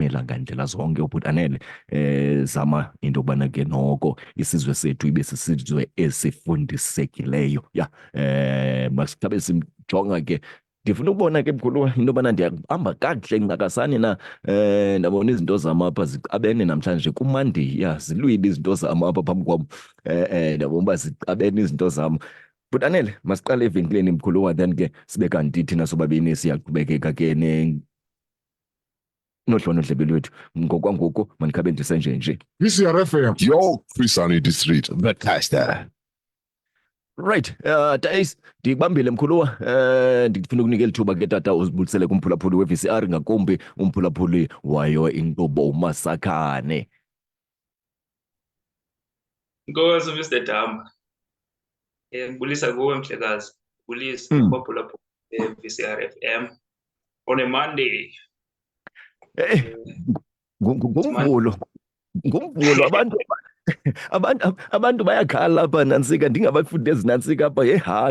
siyamamela ngandlela zonke ubhuti Anele. Zama into yokubana ke noko isizwe sethu ibe sisizwe esifundisekileyo. Ya, masikabe simjonga ke. Ndifuna ukubona ke mkhulu into yobana ndiyahamba kakuhle ngcakasani na. Ndabona izinto zam apha zixabene namhlanje kuManday. Ya, zilwile izinto zam apha phambi kwam. Ndabona uba zixabene izinto zam. Bhuti Anele, masiqale evenkileni mkhulu, then ke sibe kanti thina sobabini siyaqhubekeka ke nohlonodlebe lwethu. Ngokwangoku mandikhabe ndisenje nje. VCR-FM, your Christianity District, the caster. Right, Tais, ndikubambile mkhuluwa. Ndifuna ukunika lithuba ke tata uzibulisele kumphulaphuli we-VCR, ngakumbi umphulaphuli wayo inkqubo uMasakhane. Inkosi Mr. Damba. Ngibulisa kuwe Mhlekazi. Ngibulisa kubaphulaphuli VCR-FM on a Monday. Ngumvulo abantu bayakhala lapha nantsika, ndingabafundi ezinantsika apha.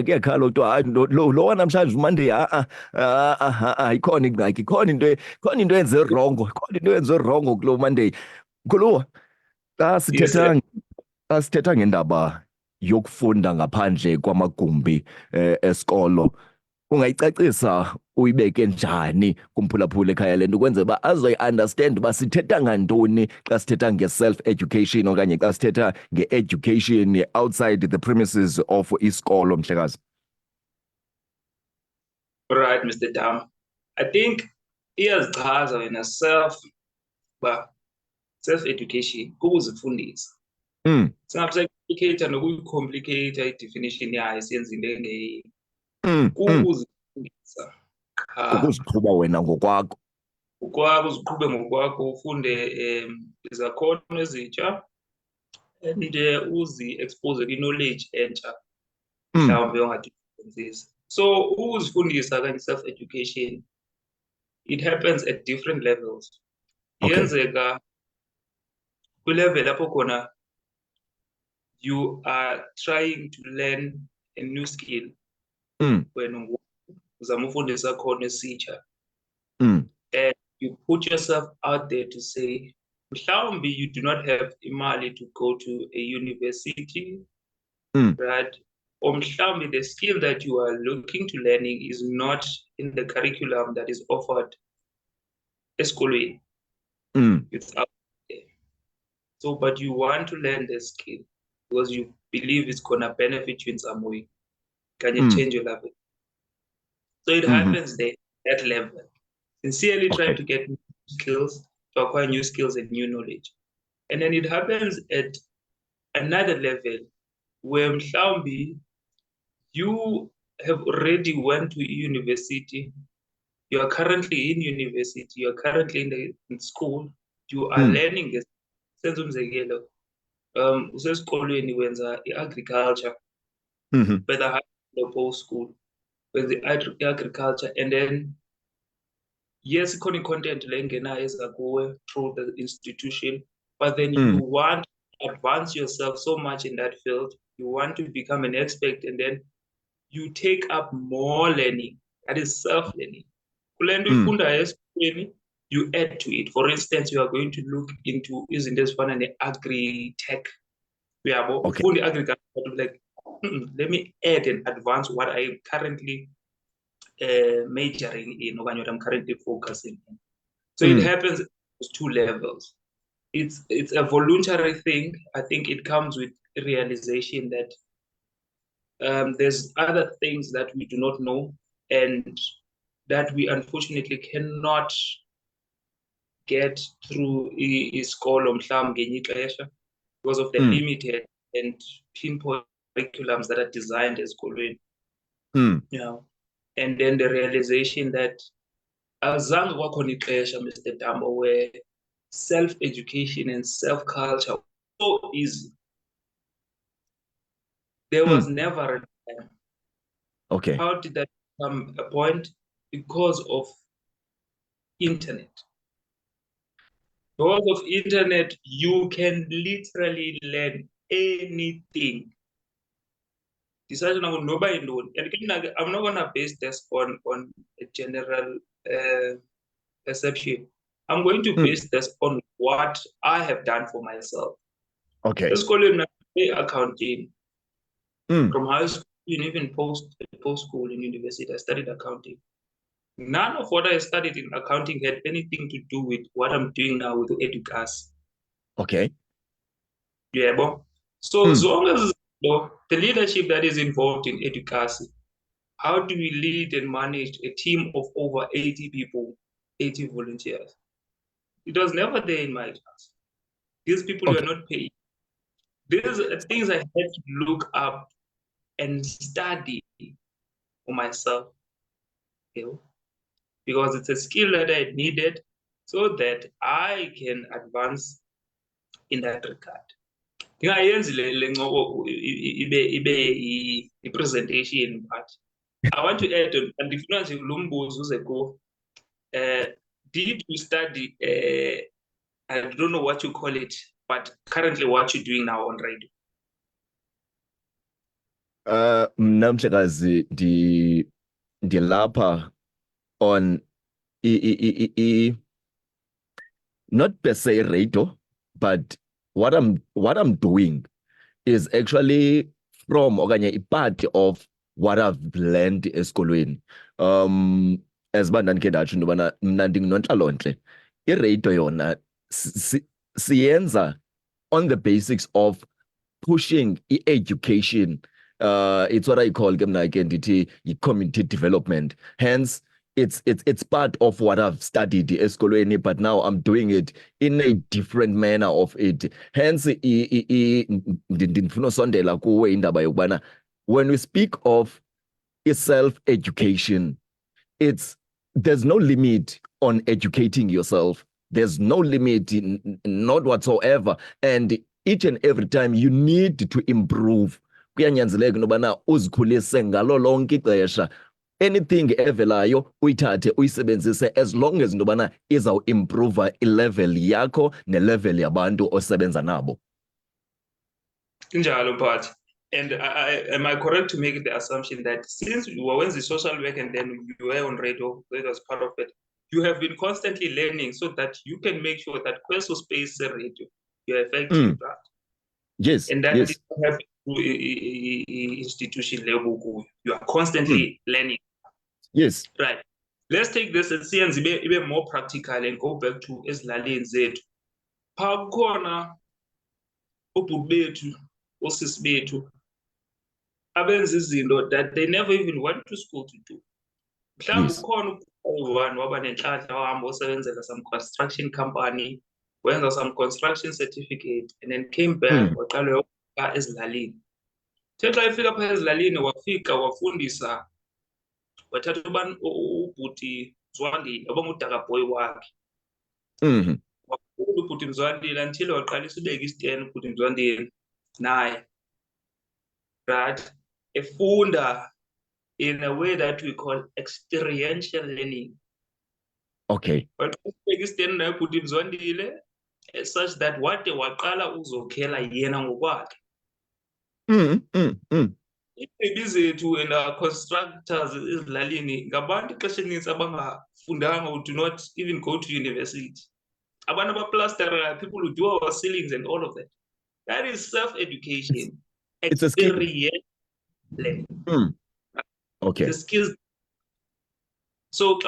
Kuyakhala kuthiwa hayi lo wanamhlanje uManday. Ikhona ingxaki, ikhona into yenze rongo kulo Monday. Mkhuluwa, xa sithetha ngendaba yokufunda ngaphandle kwamagumbi esikolo, ungayicacisa uyibeke njani kumphulaphula ekhaya le nto ukwenzela uba azoyi-understand uba sithetha ngantoni xa sithetha nge-self-education okanye xa sithetha nge-education outside the premises of isikolo, Mhlekazi? Right, Mr. Damba. I think iyazichaza wena self-education kukuzifundisa. Singakusecomplicate nokuyicomplicate i-definition yayo siyenza into engeyiyo. Kukuzifundisa. Ukuziqhuba wena ngokwakho. Uziqhube ngokwakho, ufunde izakhono ezitsha and uzi-expose kwi-knowledge entsha mhlawumbe ongadisebenzisa. So ukuzifundisa kanye self-education, it happens at different levels. Yenzeka kwi-level lapho khona you are trying to learn a new skill. Wena uzama ufunda isakhono esitsha. And you put yourself out there to say, mhlawumbe you do not have imali to go to a university, right? Or mhlawumbe the skill that you are looking to learning is not in the curriculum that is offered esikolweni. It's out there. So, but you want to learn the skill because you believe it's gonna benefit you in some way. Can you change your life? So it happens there, that level. Sincerely trying to get new skills, to acquire new skills and new knowledge. And then it happens at another level where mhlawumbe you have already went to university, you are currently in university, you are currently in school, you are learning this. Senze umzekelo, usesikolweni wenza i-agriculture, whether high school or post school, with the agriculture, and then yes, ikhona content le engenayo eza kuwe through the institution, but then you want to advance yourself so much in that field, you want to become an expert, and then you take up more learning, that is self-learning. Kule nto uyifundayo esikolweni, you add to it. For instance, you are going to look into izinto ezifana ne-agri-tech. Uyabo, ufunda i-agriculture, like, let me add and advance what I am currently majoring in, or what I'm currently focusing on. So it happens at two levels. It's a voluntary thing. I think it comes with realization that there's other things that we do not know and that we unfortunately cannot get through isikolo mhlawumbe ngenye ixesha because of the limited and pinpoint curriculums that are designed esikolweni. You know, and then the realization that azange kwakhona ixesha, Mr. Damba, where self-education and self-culture so easy. There was never a time. Okay. How did that become a point? Because of internet. Because of internet, you can literally learn anything. And I'm not going to base this on a general perception. I'm going to base this on what I have done for myself. Okay. Esikoleni accounting. Mm. From high school and even post school in university, I studied accounting. None of what I studied in accounting had anything to do with what I'm doing now with Edukasi. Okay. Yeah, but so as long as the leadership that is involved in Edukasi, how do we lead and manage a team of over 80 people, 80 volunteers? It was never there in my class. These people were not paid. These are things I had to look up and study for myself, you know, because it's a skill that I needed so that I can advance in that regard. Ndingayenzi le ncoko ibe i-presentation, but I want to add on, andifuna nje lo mbuzo uze kuwo. Did you study, I don't know what you call it, but currently what you're doing now on radio? Mna mhlekazi ndilapha on not per se radio, but what I'm doing is actually from okanye part of what I've learned esikolweni. As uba ndandikhe ndatsho into yobana mna ndingunontlalontle, iradio yona siyenza on the basics of pushing education. It's what I call ke mna ke ndithi community development. Hence it's part of what I've studied esikolweni, but now I'm doing it in a different manner of it. Hence ndifuna usondela kuwe indaba yokubana when we speak of self-education, there's no limit on educating yourself. There's no limit, not whatsoever. And each and every time you need to improve. Kuyanyanzeleka nobana uzikhulise ngalo lonke ixesha. Anything evelayo uyithathe uyisebenzise as long as nobana izaw improve level yakho ne level yabantu osebenza nabo. Injalo mphathi. And am I correct to make the assumption that since you were in the social work and then you were on radio, that was part of it, you have been constantly learning so that you can make sure that Queso Space Radio, you are effective, right? Yes. And that yes. is have institution level, you are constantly learning. Yes. Right. Let's take this and see and be more practical and go back to ezilalini zethu. Pha kukhona obhuti bethu, osisi bethu, abenza izinto that they never even went to school to do. Mhlawumbe ukhona one waba nenhlanhla wahamba osebenzela some construction company, wenza some construction certificate, and then came back waqala ukuba ezilalini. Xa efika pha ezilalini wafika wafundisa, wathatha ubhuti Mzwandile waba ngudaka boy wakhe. Wafunda ubhuti Mzwandile until waqalisa ubeka istand ubhuti Mzwandile naye. Right? Efunda in a way that we call experiential learning. Okay. But extend na ubhuti Mzwandile such that what waqala uzokhela yena ngokwakhe. Iimpilo zethu and our constructors ezilalini ngabantu ixesha elinintsi abangafundanga, who do not even go to university. Abantu abaplastera, people who do our ceilings and all of that. That is self-education. It's a skill. Learning. Okay. The skills. So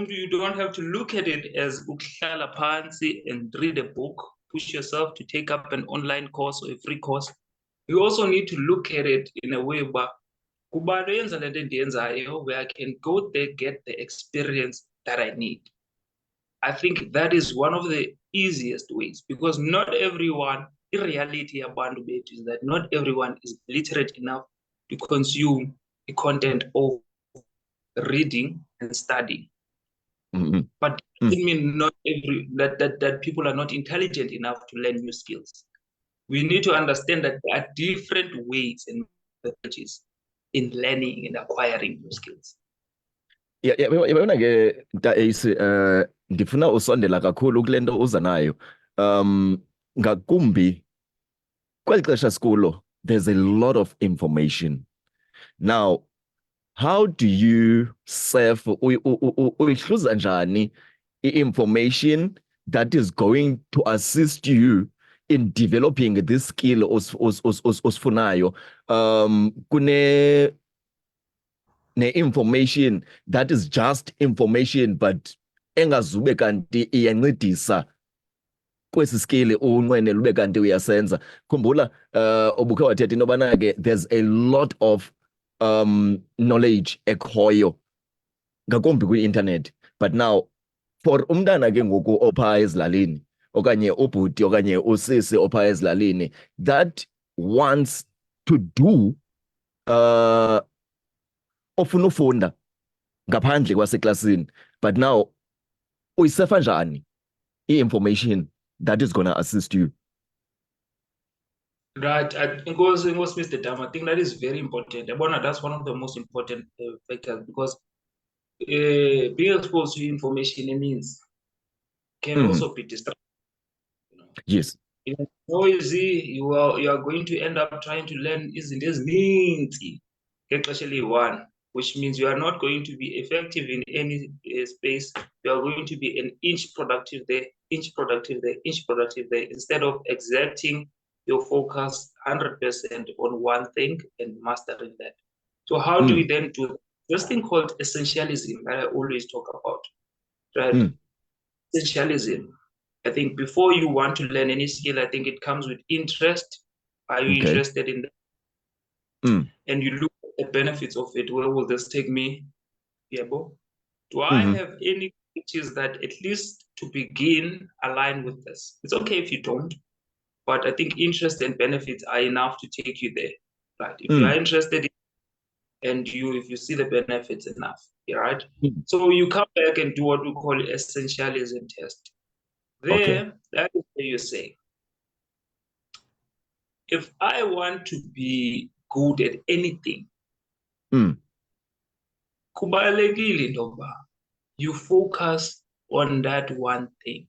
you don't have to look at it as ukuhlala phansi and read a book, push yourself to take up an online course or a free course. You also need to look at it in a way where I can go there, get the experience that I need. I think that is one of the easiest ways, because not everyone, in reality about it is that not everyone is literate enough to consume the content of reading and studying. But it doesn't mean not that people are not intelligent enough to learn new skills. We need to understand that there are different ways and methodologies in learning and acquiring new skills. Yabona ke Ace, ndifuna usondela kakhulu kule nto uza nayo. Ngakumbi kweli xesha sikulo, there's a lot of information. Now, how do you uyihluza njani i-information that is going to assist you in developing this skill osifunayo. Kune ne-information that is just information but engazube kanti iyancedisa kwesi skill unqwenela ube kanti uyasenza. Khumbula obukhe wathetha into yobana ke there's a lot of knowledge ekhoyo ngakumbi kwi-internet, but now for umntana ke ngoku opha ezilalini okanye ubhuti okanye usisi opha ezilalini that wants to do ofuna ufunda ngaphandle kwaseklasini, but now uyisefa njani i-information that is going to assist you? Right, because Mr. Dam, I think that is very important. That's one of the most important factors, because being exposed to information means can also be distracting. Yes. Noisy, you are going to end up trying to learn isn't as meaty, especially one, which means you are not going to be effective in any space. You are going to be an inch productive there, inch productive there, inch productive there, instead of exerting your focus 100% on one thing and mastering that. So how do we then do this thing called essentialism that I always talk about, right? Essentialism. I think before you want to learn any skill, I think it comes with interest. Are you interested in that? And you look at the benefits of it. Where will this take me? Yebo. Do I have any features that at least to begin align with this? It's okay if you don't, but I think interest and benefits are enough to take you there. Right? If you are interested in and if you see the benefits enough, right? So you come back and do what we call essentialism test. There, that is where you say, if I want to be good at anything, kubalulekile ndoba, you focus on that one thing.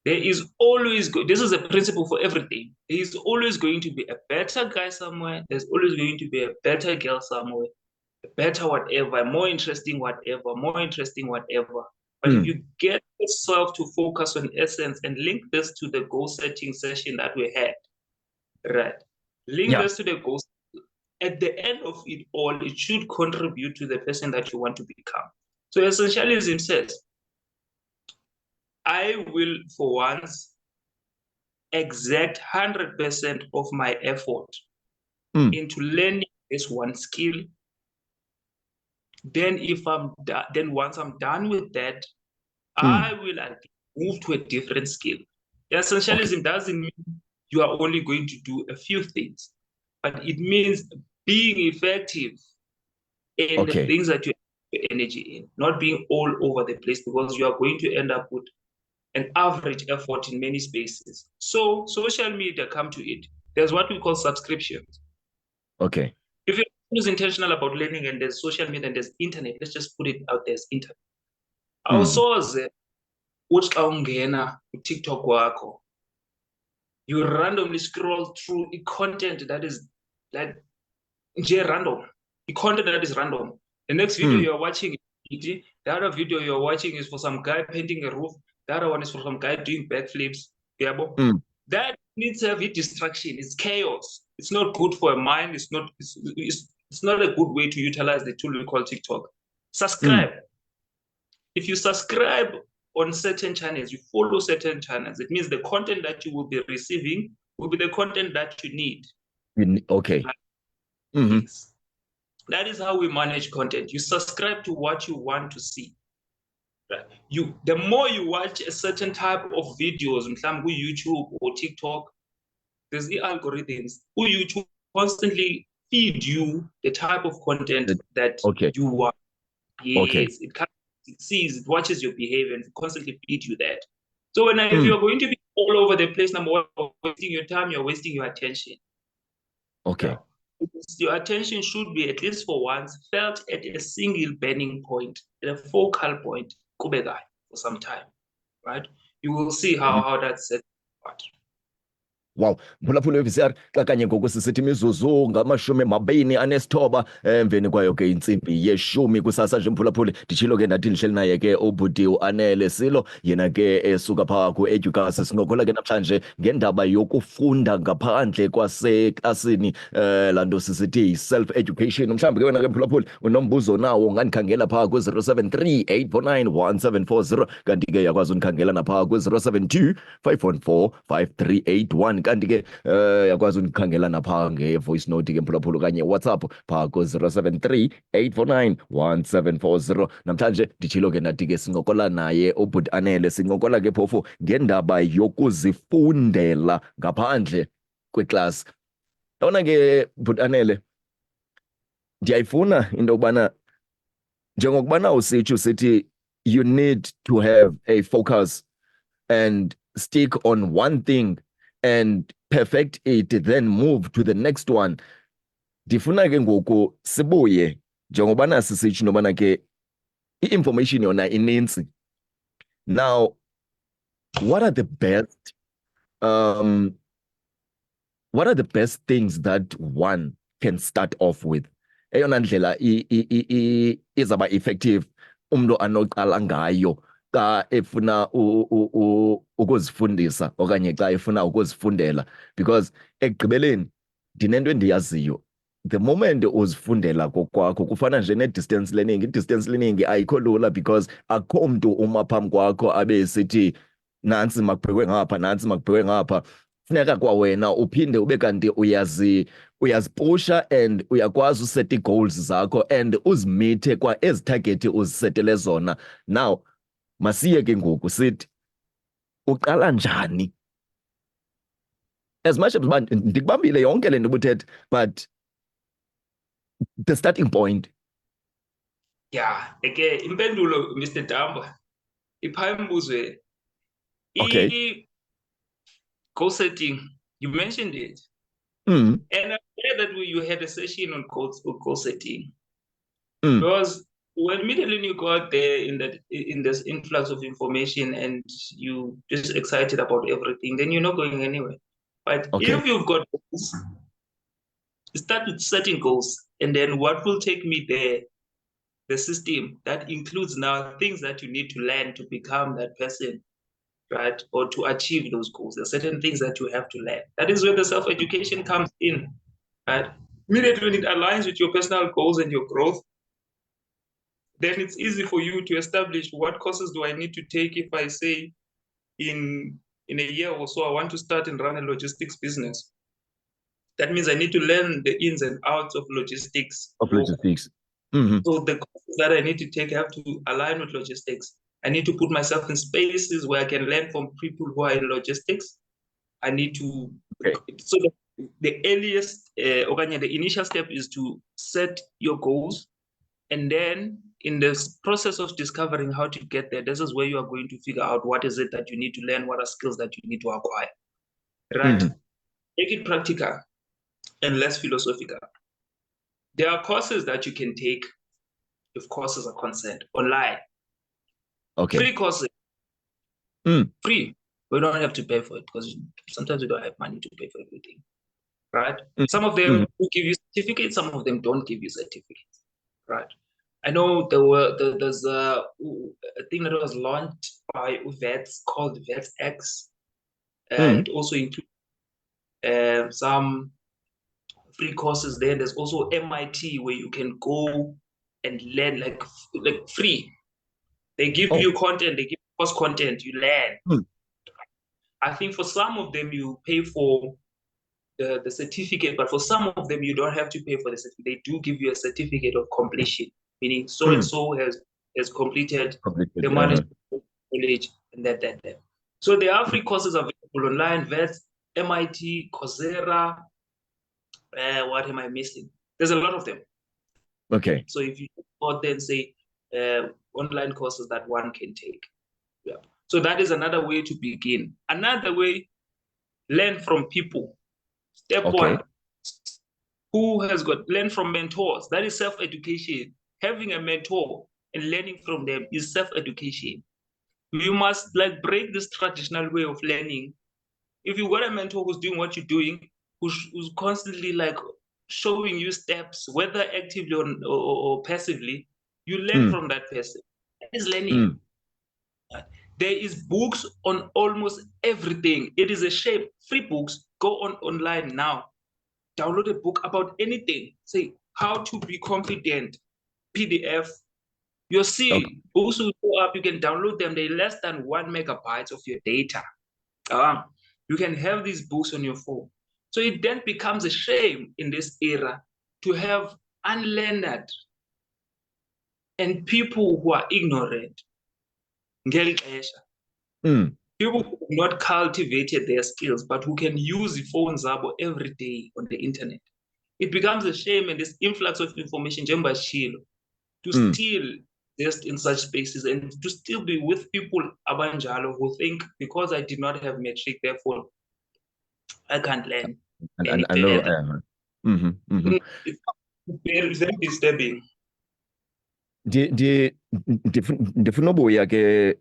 There is always, this is a principle for everything. There is always going to be a better guy somewhere. There's always going to be a better girl somewhere, a better whatever, more interesting whatever, more interesting whatever. But if you get yourself to focus on essence and link this to the goal setting session that we had, right? Link this to the goals. At the end of it all, it should contribute to the person that you want to become. So essentialism says, I will for once exact 100% of my effort into learning this one skill. Then once I'm done with that, I will move to a different skill. Essentialism doesn't mean you are only going to do a few things, but it means being effective in the things that you have energy in, not being all over the place, because you are going to end up with an average effort in many spaces. So social media come to it. There's what we call subscriptions. Okay. If you're intentional about learning and there's social media and there's internet, let's just put it out there as internet. Awusoze uthi xa ungena TikTok wakho, you randomly scroll through the content that is like random. The content that is random. The next video you're watching, the other video you're watching is for some guy painting a roof. The other one is for some guy doing backflips. That needs a distraction. It's chaos. It's not good for a mind. It's not a good way to utilize the tool we call TikTok. Subscribe. If you subscribe on certain channels, you follow certain channels, it means the content that you will be receiving will be the content that you need. Okay. Yes. That is how we manage content. You subscribe to what you want to see. Right? The more you watch a certain type of videos, YouTube or TikTok, there's the algorithms who YouTube constantly feed you the type of content that you want. Yes, it sees, it watches your behavior and constantly feed you that. So if you're going to be all over the place, number one, you're wasting your time, you're wasting your attention. Okay. Your attention should be, at least for once, felt at a single burning point, at a focal point, for some time, right? You will see how that's set apart. Wow, mphulaphula we-VCR xa kanye ngoku sisithi imizuzu ngamashumi 29 emveni kwayo ke intsimbi yeshumi kusasa nje mphulaphula nditshilo ke ndathi ndihleli naye ke ubhuti uAnele Silo yena ke esuka phaa ku-Edukasi. Sincokola ke namhlanje ngendaba yokufunda ngaphandle kwaseklasini, laa nto sisithi self education. Mhlawumbi ke wena ke mphulaphula unombuzo nawo ungandikhangela phaa kwi-073 849 1740 kanti ke yakwazi undikhangela naphaa kwi-072 514 5381 kanti ke yakwazi undikhangela napha nge-voice note ke mphulaphula okanye WhatsApp phaa ku-073 849 1740. Namhlanje nditshilo ke ndathi ke sincokola naye ubhuti Anele, sincokola ke phofu ngendaba yokuzifundela ngaphandle kweklasi. Yabona ke bhuti Anele, ndiyayifuna into yokubana njengokubana usithi you need to have a focus and stick on one thing and perfect it, then move to the next one. Ndifuna ke ngoku sibuye njengobana sisitsho nobana ke i-information yona inintsi. Now, what are the best things that one can start off with? Eyona ndlela izaba effective umntu anoqala ngayo xa efuna ukuzifundisa okanye xa efuna ukuzifundela, because ekugqibeleni ndinento endiyaziyo, the moment uzifundela kokwakho kufana nje ne-distance learning. I-distance learning ayikho lula because akho mntu uma phambi kwakho abe esithi nantsi makubhekwe ngapha, nantsi makubhekwe ngapha. Funeka kwawena uphinde ube kanti uyazipusha and uyakwazi useta ii-goals zakho and uzimithe kwa ezi target uzisetele zona. Now masiye ke ngoku sithi uqala njani, as much as uba ndikubambile yonke le nto ubuthetha, but the starting point. Yeah, ke impendulo Mr. Damba ipha imbuzweni. Okay. Goal setting, you mentioned it. Mm. And I'm glad that you had a session on goal setting. Mm. Because when immediately you got there in this influx of information and you just excited about everything, then you're not going anywhere. But if you've got goals, start with setting goals, and then what will take me there, the system that includes now things that you need to learn to become that person, right? Or to achieve those goals. There are certain things that you have to learn. That is where the self-education comes in, right? Immediately when it aligns with your personal goals and your growth, then it's easy for you to establish what courses do I need to take if I say in a year or so I want to start and run a logistics business. That means I need to learn the ins and outs of logistics. Mm-hmm. So the courses that I need to take have to align with logistics. I need to put myself in spaces where I can learn from people who are in logistics. I need to, so the earliest, the initial step is to set your goals. And then in the process of discovering how to get there, this is where you are going to figure out what is it that you need to learn, what are skills that you need to acquire, right? Mm-hmm. Make it practical and less philosophical. There are courses that you can take if courses are concerned online. Free courses. Free. We don't have to pay for it because sometimes we don't have money to pay for everything, right? Some of them will give you certificates, some of them don't give you certificates, right? I know there's a thing that was launched by VETS called VETSX, and it also includes some free courses there. There's also MIT where you can go and learn like free. They give you content, they give you course content, you learn. I think for some of them you pay for the certificate, but for some of them you don't have to pay for the certificate. They do give you a certificate of completion, meaning so and so has completed the management knowledge and that. So there are free courses available online, VETS, MIT, Coursera. What am I missing? There's a lot of them. Okay. So if you go there and say online courses that one can take. Yeah. So that is another way to begin. Another way, learn from people. Step one, who has learn from mentors. That is self-education. Having a mentor and learning from them is self-education. You must break this traditional way of learning If you got a mentor who's doing what you're doing, who's constantly like showing you steps, whether actively or passively, you learn from that person. That is learning. There is books on almost everything. It is a shame. Free books, go online now. Download a book about anything. Say how to be confident, PDF. You'll see books will go up. You can download them. They're less than 1 megabyte of your data. You can have these books on your phone. So it then becomes a shame in this era to have unlearned and people who are ignorant. People who have not cultivated their skills, but who can use the phones every day on the internet. It becomes a shame, and this influx of information, to still just in such spaces and to still be with people abanjalo who think because I did not have metric, therefore I can't learn. And I know. It's very, very disturbing. Ndifuna ubuya ke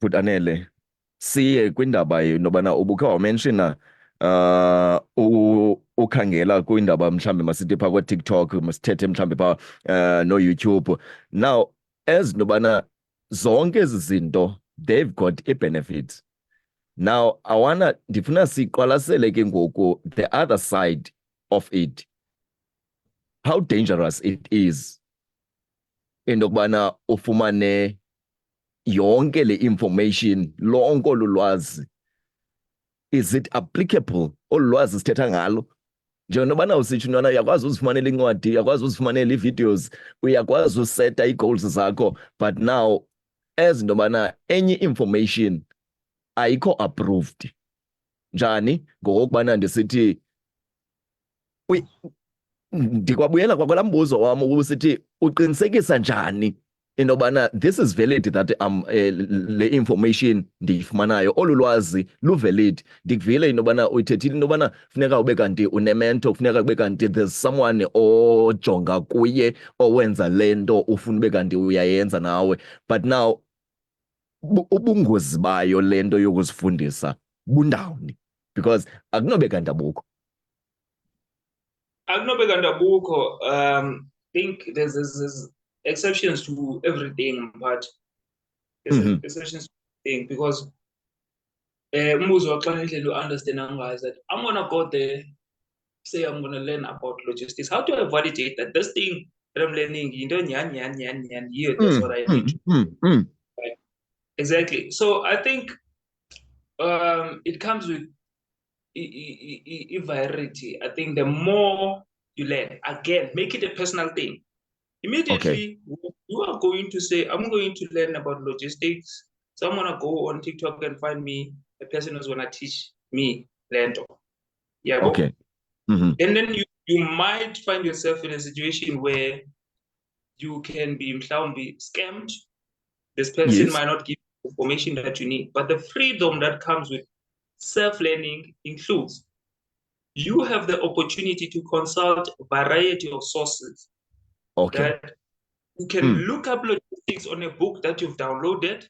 bhuti Anele siye kwindaba nobana ubukhe wamenshina ukhangela kwindaba mhlambe masithi phaa kwa-TikTok, masithethe mhlambe phaa no-YouTube. Now as nobana zonke ezi zinto they've got i-benefits. Now ndifuna siqwalasele ke ngoku the other side of it, how dangerous it is into yokubana ufumane yonke le information, lonke olu lwazi. Is it applicable olu lwazi sithetha ngalo? Njengoba usitsho intwana uyakwazi uzifumanela incwadi, uyakwazi uzifumanela ii-videos, uyakwazi useta ii-goals zakho, but now as into yobana enye information ayikho approved. Njani ngokokubana ndisithi ndikwabuyela kwakwalaa mbuzo wam ubusithi uqinisekisa njani into yobana this is valid, that le information ndiyifumanayo, olu lwazi luvalid. Ndikuvile into yobana uyithethile into yobana funeka ube kanti unemento, funeka ube kanti there's someone ojonga kuye owenza le nto ufuna ube kanti uyayenza nawe. But now ubungozi bayo le nto yokuzifundisa bundawuni, because akunobe kanti abukho. I think there's exceptions to everything, but there's exceptions to everything, because umbuzo waxanele understand that I'm gonna go there, say I'm gonna learn about logistics. How do I validate that this thing that I'm learning, here, that's what I need to. Right. Exactly. So I think it comes with variety. I think the more you learn, again, make it a personal thing. Immediately, you are going to say, I'm going to learn about logistics. So I'm going to go on TikTok and find me a person who's going to teach me Lento. Yeah. Okay. And then you might find yourself in a situation where you can be scammed. This person might not give you information that you need. But the freedom that comes with self-learning includes you have the opportunity to consult a variety of sources. That you can look up logistics on a book that you've downloaded.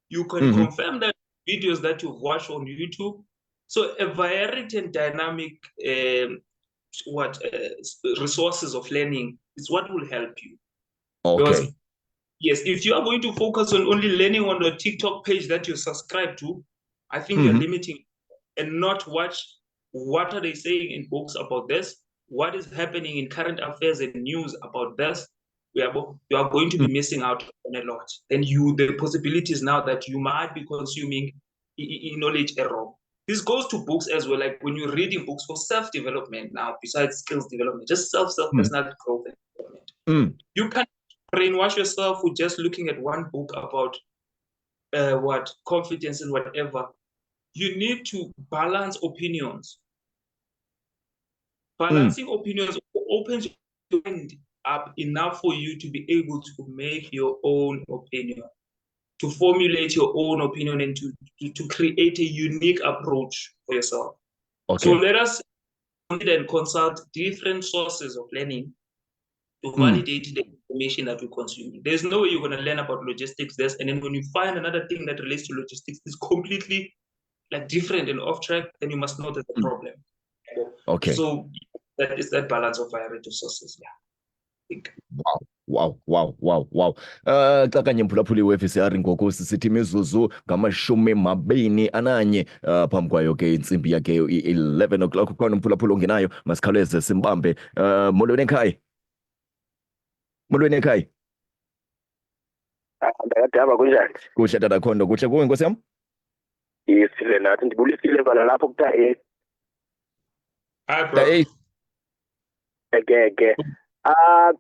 You can confirm that videos that you've watched on YouTube. So a variety and dynamic resources of learning is what will help you. Okay. Because, yes, if you are going to focus on only learning on the TikTok page that you subscribe to, I think you're limiting, and not watch what are they saying in books about this, what is happening in current affairs and news about this. You are going to be missing out on a lot. And the possibilities now that you might be consuming knowledge wrong. This goes to books as well, like when you're reading books for self-development now, besides skills development, just personal growth and development. You can't brainwash yourself with just looking at one book about confidence and whatever. You need to balance opinions. Balancing opinions opens your mind up enough for you to be able to make your own opinion, to formulate your own opinion, and to create a unique approach for yourself. Okay. So let us then consult different sources of learning to validate the information that we consume. There's no way you're going to learn about logistics, and then when you find another thing that relates to logistics, it's completely like different and off track, then you must know there's a problem. Okay. So that is that balance of variety sources. Yeah. Wow. Xa kanye mphulaphuli we-VCR ngoku sisithi imizuzu ngamashumi 21 phambi kwayo ke intsimbi yakhe i-11 o'clock. Ukhona umphulaphuli ongenayo, masikhawuleze simbambe. Molweni ekhaya. Molweni ekhaya. Ndakadaba kunjani? Kuhle tata Khondo, kuhle kuwe nkosi yam? Yisile nathi ndibulisile bana lapho kuthiwa Hi bro. ke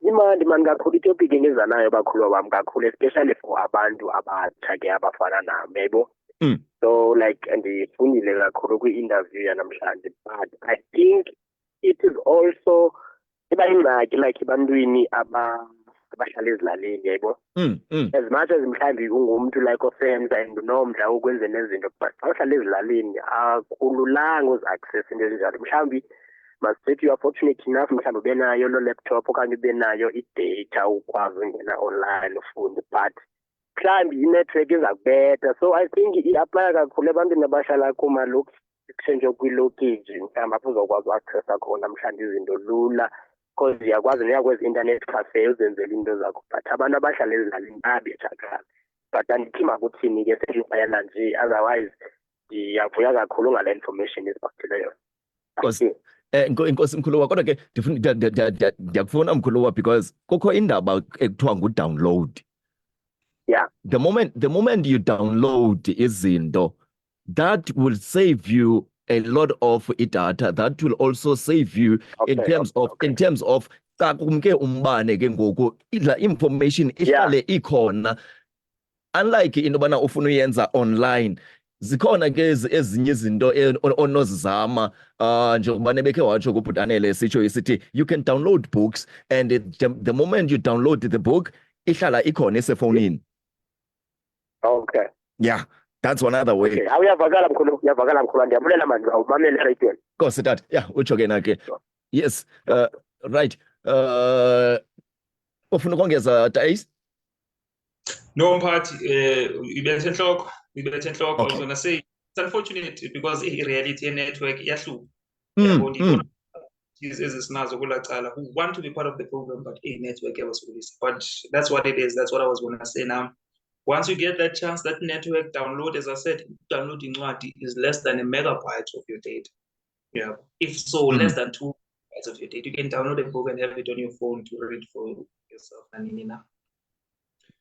imandi mani kakhulu itopic engiza nayo bakhulu bam kakhulu, especially for abantu abatsha ke abafana nami, yabo. So like ndifundile kakhulu kwi-interview yanamhlanje, but I think it is also iba yingxaki like ebantwini abahlala ezilalini, yabo. As much as mhlawumbi ungumntu like osenza and unomdla wokwenza nezinto, but xa uhlala ezilalini akululanga uzi-access into ezinjalo. Mhlawumbi masithi you are fortunate enough mhlawumbi ube nayo lo laptop okanye ube nayo i-data ukwazi ungena online ufunde, but mhlawumbi i-network iza kubetha. So I think i-aplya kakhulu ebantwini abahlala kuma-location kwiilokeji, mhlawumbi apho uzokwazi u-accessa khona mhlawumbi izinto lula, because uyakwazi noya kwezi internet cafe uzenzela into zakho. But abantu abahlala ezilalini babethakala. But andithi makuthini ke sendifayela nje, otherwise ndiyavuya kakhulu ngale information ezibhakileyo. Inkosi mkhuluwa, kodwa ke ndiyakufuna mkhuluwa because kukho indaba ekuthiwa ngu-download. Yeah. The moment you download izinto, that will save you a lot of data. That will also save you in terms of xa kumke umbane ke ngoku idla information ihlale ikhona. Unlike into bana ufuna uyenza online, zikhona ke ezinye izinto onozizama njengoba nebekhe watsho kubhuti Anele sitsho isithi you can download books, and the moment you download the book ihlala ikhona esefowunini. Okay. Yeah, that's one other way. Okay. Uyavakala mkhulu, ndiyabulela manje awumamele radio. Nkosi tata. Yeah, utsho ke na ke. Yes. Right. Ufuna ukongeza Tais? No mphathi, ibethe enhloko. I was gonna say it's unfortunate because i-reality ye-network iyahluka. Yabo ndibona ezisinazo kula cala who want to be part of the program but network yabasukisa. But that's what it is. That's what I was gonna say now. Once you get that chance, that network download, as I said, downloading incwadi is less than a megabyte of your data. Yeah. If so, less than 2 megabytes of your data. You can download a book and have it on your phone to read for yourself.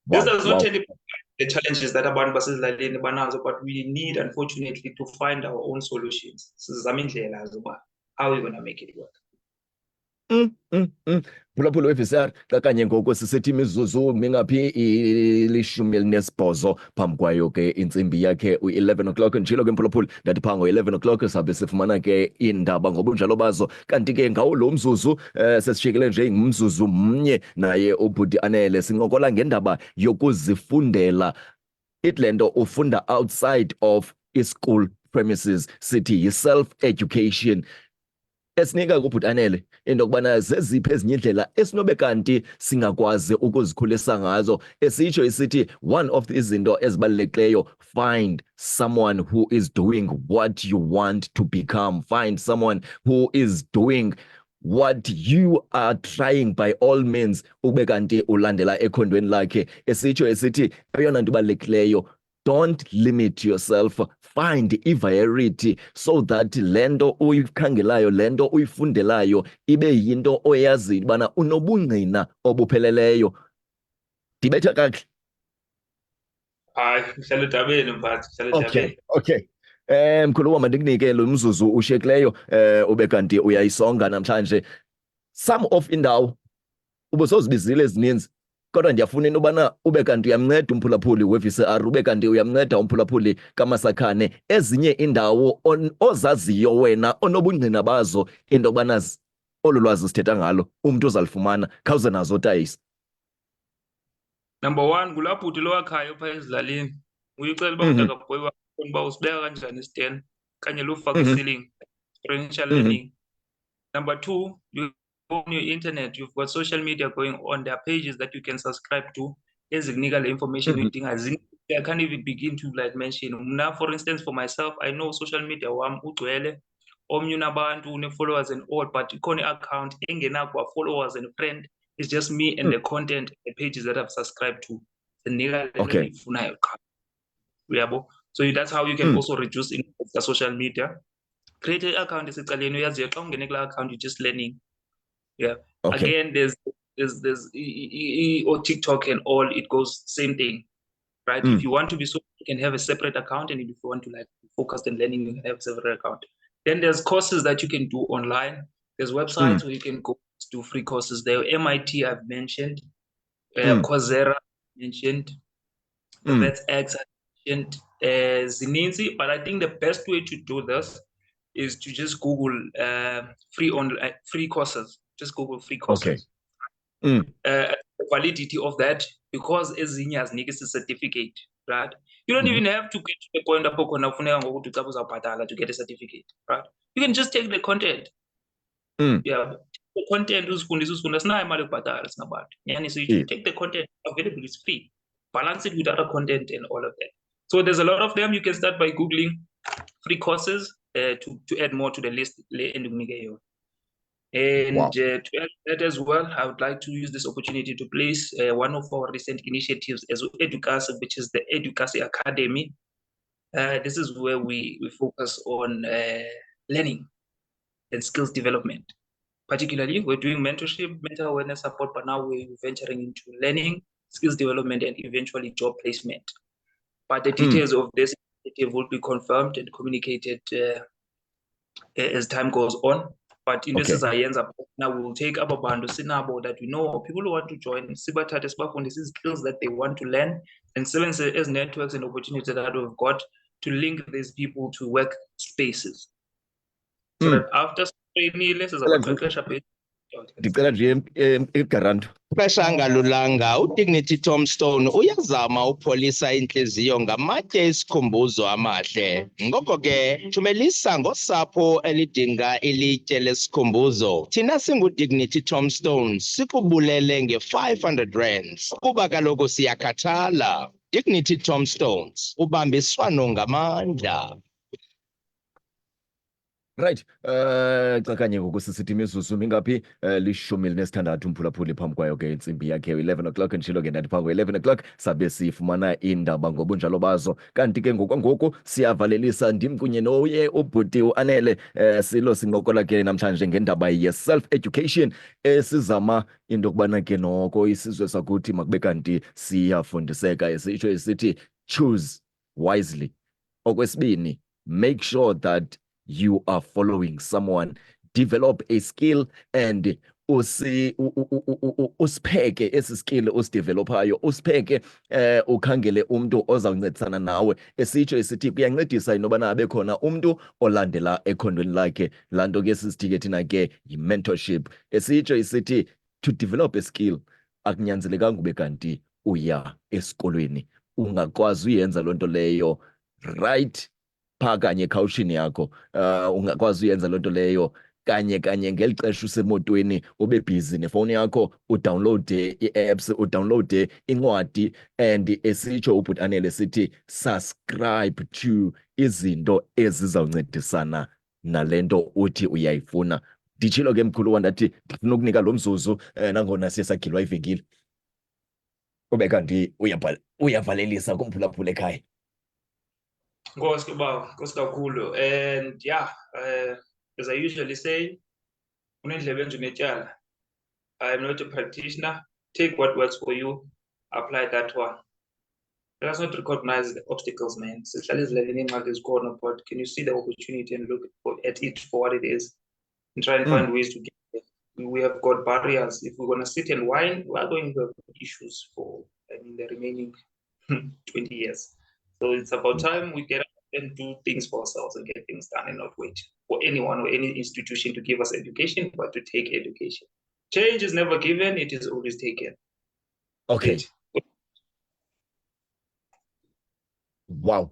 This does not tell you the challenges that abantu basezilalini banazo, but we need, unfortunately, to find our own solutions. How are we going to make it work? Mphulaphuli we-VCR xa kanye ngoku sisithi imizuzu mingaphi i-18 phambi kwayo ke intsimbi yakhe u-11 o'clock. Njilo ke mphulaphuli ndathi phaa ngo-11 o'clock sabe sifumana ke iindaba ngobunjalo bazo, kanti ke ngawo lo mzuzu sesishiyekele nje ngumzuzu mnye naye ubhuti Anele sincokola ngendaba yokuzifundela. Ithi le nto ufunda outside of i-school premises, sithi yi-self-education. Esinika kubhuti Anele into yokubana zeziphi ezinye indlela esinobe kanti singakwazi ukuzikhulisa ngazo, esitsho isithi one of izinto ezibalulekileyo, find someone who is doing what you want to become, find someone who is doing what you are trying by all means ube kanti ulandela ekhondweni lakhe. Esitsho esithi eyona nto ibalulekileyo, don't limit yourself, find i-variety so that lento uyikhangelayo, lento uyifundelayo ibe yinto oyaziyo ubana unobungqina obupheleleyo. Ndibetha kakuhle? Hayi, uhlala edabeni mphathi, uhlala edabeni. Okay. Mkhulu wam, ndikunike lo mzuzu ushiyekileyo ube kanti uyayisonga namhlanje. Some of indawo ubusozibizile ezininzi, kodwa ndiyafuna into yobana ube kanti uyamnceda umphulaphuli we-VCR, ube kanti uyamnceda umphulaphuli kaMasakhane. Ezinye indawo ozaziyo wena onobungqina bazo into yokubana olu lwazi sithetha ngalo umntu uzalifumana, khawuze nazo Tais. Number 1, ngulaa bhuti lo wakhayo phaa ezilalini. Uyicela uba utakabhoyi wakho uba usibeka kanjani isiteni kanye lufaka i-ceiling, experiential learning. Number 2, you on your internet, you've got social media going on. There are pages that you can subscribe to ezikunika le information uyidinga I can't even begin to like mention. Now, for instance, for myself, I know social media ugcwele omnye unabantu une-followers and all, but ikhona i-account engenakwa followers and friend. It's just me and the content, the pages that I've subscribed to. Okay. So that's how you can also reduce the social media. Create an account account, you're just learning. Yeah. Okay. Again, there's or TikTok and all, it goes same thing. Right? If you want to be so, you can have a separate account, and if you want to like focus on learning, you can have a separate account. Then there's courses that you can do online. There's websites where you can go do free courses. There, MIT I've mentioned, Coursera mentioned, VetX I mentioned, Zininzi. But I think the best way to do this is to just Google free courses. Just Google free courses. The validity of that, because ezinye azinike certificate, right? You don't even have to get to the point to get a certificate, right? You can just take the content. Yeah, the content usifundisa sinayo imali yokubhatala singabantu. Yani, so you take the content available, it's free. Balance it with other content and all of that. So there's a lot of them. You can start by Googling free courses to add more to the list. And to add that as well, I would like to use this opportunity to place one of our recent initiatives as Edukasi, which is the Edukasi Academy. This is where we focus on learning and skills development. Particularly, we're doing mentorship, mental awareness support, but now we're venturing into learning, skills development, and eventually job placement. But the details of this initiative will be confirmed and communicated as time goes on. But in this is now we will take up a band of sinabo that we know people who want to join on these skills that they want to learn, and seven as networks and opportunities that we've got to link these people to work spaces. So that after ndicela nje igaranto. Xesha angalulanga uDignity Tombstone uyazama upholisa intliziyo ngamatye esikhumbuzo amahle. Ngoko ke thumelisa ngosapho elidinga ilitye lesikhumbuzo. Thina singuDignity Tombstone sikubulele nge-500 rands kuba kaloku siyakhathala. Dignity Tombstones, ubambiswano ngamandla. Right. Xakanye ngoku sisithi imizuzu mingaphi? 16 umphulaphuli phambi kwayo ke intsimbi yakhe 11 o'clock ndishilo ke ndathi phambi 11 o'clock sabe sifumana indaba ngobunjalo bazo. Kanti ke ngokwangoku siyavalelisa ndim kunye noye ubhuti uAnele Silo sincokola ke namhlanje ngendaba ye-self education esizama into yokubana ke noko isizwe sakuthi makube kanti siyafundiseka esitsho esithi choose wisely. Okwesibini, make sure that you are following someone, develop a skill, and usipheke esi skill usidevelophayo, usipheke ukhangele umntu ozawuncedisana nawe. Esitsho esithi kuyancedisa inobana abe khona umntu olandela ekhondweni lakhe. Laa nto ke sisithi ke thina ke yi-mentorship. Esitsho isithi to develop a skill akunyanzelekanga ube kanti uya esikolweni. Ungakwazi uyenza loo nto leyo right phaa kanye ekhawushini yakho. Ungakwazi uyenza loo nto leyo kanye ngeli xesha usemotweni ube busy nefowuni yakho, udownloade ii-apps, udownloade incwadi, and esitsho ubhuti Anele sithi subscribe to izinto ezizawuncedisana nale nto uthi uyayifuna. Nditshilo ke mkhulu wandathi ndifuna ukunika lo mzuzu nangona siye sagilwa ivenkile ube kanti uyavalelisa kumphulaphula ekhaya. Nkosi kakhulu. And yeah, as I usually say, unendlebe nje netyala. I am not a practitioner. Take what works for you, apply that one. Let us not recognize the obstacles, man. But can you see the opportunity and look at it for what it is and try and find ways to get there? We have got barriers. If we're going to sit and whine, we are going to have issues for the remaining 20 years. So it's about time we get up and do things for ourselves and get things done and not wait for anyone or any institution to give us education, but to take education. Change is never given, it is always taken. Okay. Wow.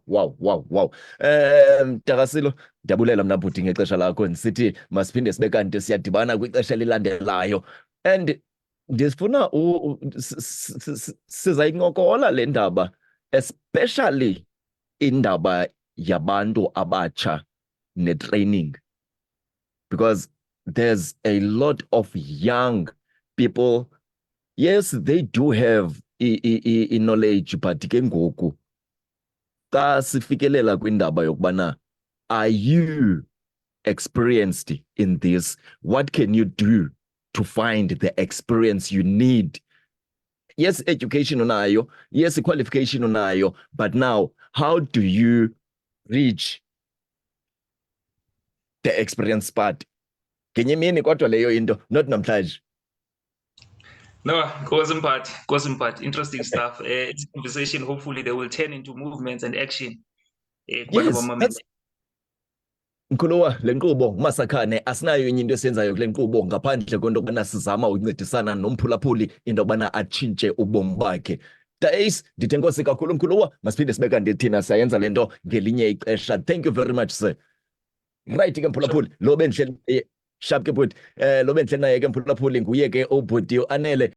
Takasilo, ndiyabulela mna bhuti ngexesha lakho, ndisithi masiphinde sibe kanti siyadibana kwixesha elilandelayo. And ndifuna sizayincokola le ndaba especially indaba yabantu abatsha ne-training, because there's a lot of young people. Yes, they do have knowledge, but ke ngoku xa sifikelela kwindaba yokubana, are you experienced in this? What can you do to find the experience you need? Yes, education unayo, yes, qualification unayo, but now how do you reach the experience part? Ngenye imini kodwa leyo into, not namhlanje. No, Kosim part, interesting stuff. It's a conversation, hopefully they will turn into movements and action. Yes, that's Nkuluwa, le nkqubo Masakhane asinayo enye into esenzayo kule nkqubo ngaphandle kwento yokubana sizama uncedisana nomphulaphuli into yokubana atshintshe ubomi bakhe. Dace, ndithi enkosi kakhulu Mkhuluwa, masiphinde sibe kanti thina siyayenza le nto ngelinye ixesha. Thank you very much, sir. Right ke mphulaphuli, lo bendihleli sharp ke bhuti, lo bendihleli naye ke mphulaphuli nguye ke ubhuti Anele